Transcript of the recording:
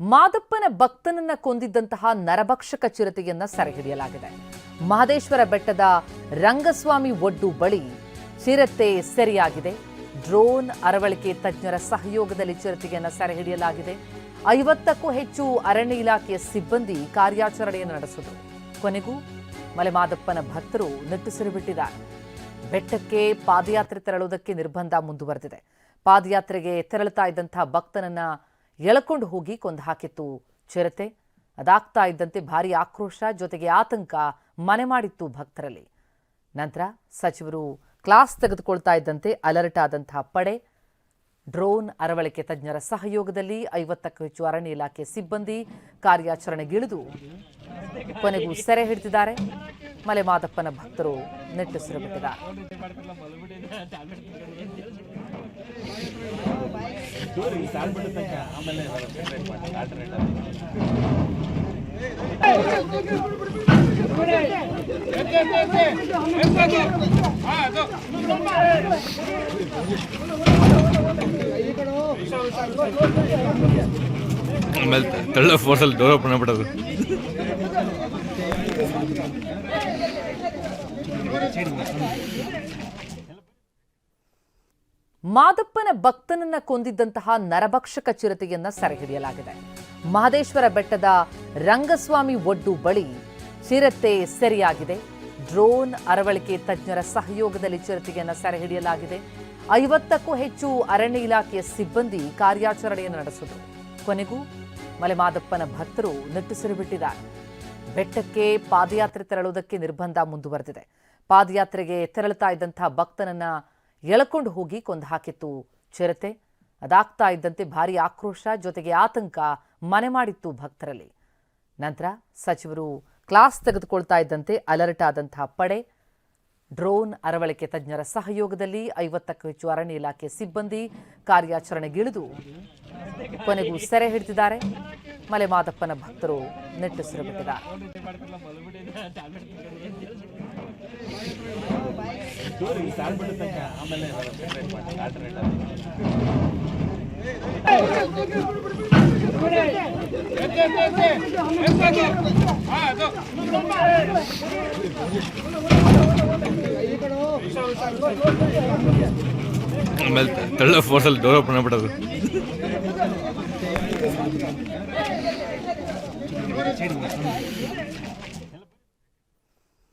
ಮಾದಪ್ಪನ ಭಕ್ತನನ್ನ ಕೊಂದಿದ್ದಂತಹ ನರಭಕ್ಷಕ ಚಿರತೆಯನ್ನ ಸೆರೆಹಿಡಿಯಲಾಗಿದೆ. ಮಹದೇಶ್ವರ ಬೆಟ್ಟದ ರಂಗಸ್ವಾಮಿ ಒಡ್ಡು ಬಳಿ ಚಿರತೆ ಸೆರೆಯಾಗಿದೆ. ಡ್ರೋನ್ ಅರವಳಿಕೆ ತಜ್ಞರ ಸಹಯೋಗದಲ್ಲಿ ಚಿರತೆಯನ್ನ ಸೆರೆಹಿಡಿಯಲಾಗಿದೆ. 50ಕ್ಕೂ ಹೆಚ್ಚು ಅರಣ್ಯ ಇಲಾಖೆಯ ಸಿಬ್ಬಂದಿ ಕಾರ್ಯಾಚರಣೆಯನ್ನು ನಡೆಸಿದರು. ಕೊನೆಗೂ ಮಲೆಮಾದಪ್ಪನ ಭಕ್ತರು ನಿಟ್ಟುಸಿರು ಬಿಟ್ಟಿದ್ದಾರೆ. ಬೆಟ್ಟಕ್ಕೆ ಪಾದಯಾತ್ರೆ ತೆರಳುವುದಕ್ಕೆ ನಿರ್ಬಂಧ ಮುಂದುವರೆದಿದೆ. ಪಾದಯಾತ್ರೆಗೆ ತೆರಳುತ್ತಾ ಇದ್ದಂತಹ ಭಕ್ತನನ್ನ ಎಳಕೊಂಡು ಹೋಗಿ ಕೊಂದು ಹಾಕಿತ್ತು ಚಿರತೆ. ಅದಾಗ್ತಾ ಇದ್ದಂತೆ ಭಾರೀ ಆಕ್ರೋಶ ಜೊತೆಗೆ ಆತಂಕ ಮನೆ ಮಾಡಿತ್ತು ಭಕ್ತರಲ್ಲಿ. ನಂತರ ಸಚಿವರು ಕ್ಲಾಸ್ ತೆಗೆದುಕೊಳ್ತಾ ಇದ್ದಂತೆ ಅಲರ್ಟ್ ಆದಂತಹ ಪಡೆ ಡ್ರೋನ್ ಅರವಳಿಕೆ ತಜ್ಞರ ಸಹಯೋಗದಲ್ಲಿ 50ಕ್ಕೂ ಹೆಚ್ಚು ಅರಣ್ಯ ಇಲಾಖೆ ಸಿಬ್ಬಂದಿ ಕಾರ್ಯಾಚರಣೆಗಿಳಿದು ಕೊನೆಗೂ ಸೆರೆ ಹಿಡಿದಿದ್ದಾರೆ. ಮಲೆಮಾದಪ್ಪನ ಭಕ್ತರು ನಿಟ್ಟುಸಿರು ಬಿಟ್ಟಿದ್ದಾರೆ. ಆಮೇಲೆ ತಳ್ಳ ಫೋರ್ಸಲ್ಲಿ ಡೋರ್ ಓಪನ್ ಆಗ್ಬಿಡೋದು. ಮಾದಪ್ಪನ ಭಕ್ತನನ್ನ ಕೊಂದಿದ್ದಂತಹ ನರಭಕ್ಷಕ ಚಿರತೆಯನ್ನ ಸೆರೆಹಿಡಿಯಲಾಗಿದೆ. ಮಹದೇಶ್ವರ ಬೆಟ್ಟದ ರಂಗಸ್ವಾಮಿ ಒಡ್ಡು ಬಳಿ ಚಿರತೆ ಸೆರೆಯಾಗಿದೆ. ಡ್ರೋನ್ ಅರವಳಿಕೆ ತಜ್ಞರ ಸಹಯೋಗದಲ್ಲಿ ಚಿರತೆಯನ್ನ ಸೆರೆಹಿಡಿಯಲಾಗಿದೆ. 50ಕ್ಕೂ ಹೆಚ್ಚು ಅರಣ್ಯ ಇಲಾಖೆಯ ಸಿಬ್ಬಂದಿ ಕಾರ್ಯಾಚರಣೆಯನ್ನು ನಡೆಸಿದರು. ಕೊನೆಗೂ ಮಲೆಮಾದಪ್ಪನ ಭಕ್ತರು ನಿಟ್ಟುಸಿರು ಬಿಟ್ಟಿದ್ದಾರೆ. ಬೆಟ್ಟಕ್ಕೆ ಪಾದಯಾತ್ರೆ ತೆರಳುವುದಕ್ಕೆ ನಿರ್ಬಂಧ ಮುಂದುವರೆದಿದೆ. ಪಾದಯಾತ್ರೆಗೆ ತೆರಳುತ್ತಾ ಇದ್ದಂತಹ ಭಕ್ತನನ್ನ ಎಳಕೊಂಡು ಹೋಗಿ ಕೊಂದು ಹಾಕಿತ್ತು ಚಿರತೆ. ಅದಾಗ್ತಾ ಇದ್ದಂತೆ ಭಾರೀ ಆಕ್ರೋಶ ಜೊತೆಗೆ ಆತಂಕ ಮನೆ ಮಾಡಿತ್ತು ಭಕ್ತರಲ್ಲಿ. ನಂತರ ಸಚಿವರು ಕ್ಲಾಸ್ ತೆಗೆದುಕೊಳ್ತಾ ಇದ್ದಂತೆ ಅಲರ್ಟ್ ಆದಂತಹ ಪಡೆ ಡ್ರೋನ್ ಅರವಳಿಕೆ ತಜ್ಞರ ಸಹಯೋಗದಲ್ಲಿ 50ಕ್ಕೂ ಹೆಚ್ಚು ಅರಣ್ಯ ಇಲಾಖೆ ಸಿಬ್ಬಂದಿ ಕಾರ್ಯಾಚರಣೆಗಿಳಿದು ಕೊನೆಗೂ ಸೆರೆ ಹಿಡಿದಿದ್ದಾರೆ. ಮಲೆಮಾದಪ್ಪನ ಭಕ್ತರು ನಿಟ್ಟುಸಿರು ಬಿಟ್ಟಿದ್ದಾರೆ. ಆಮೇಲೆ ತಳ್ಳ ಫೋರ್ಸಲ್ಲಿ ಡೋರ್ ಓಪನ್ ಆಗ್ಬಿಡೋದು.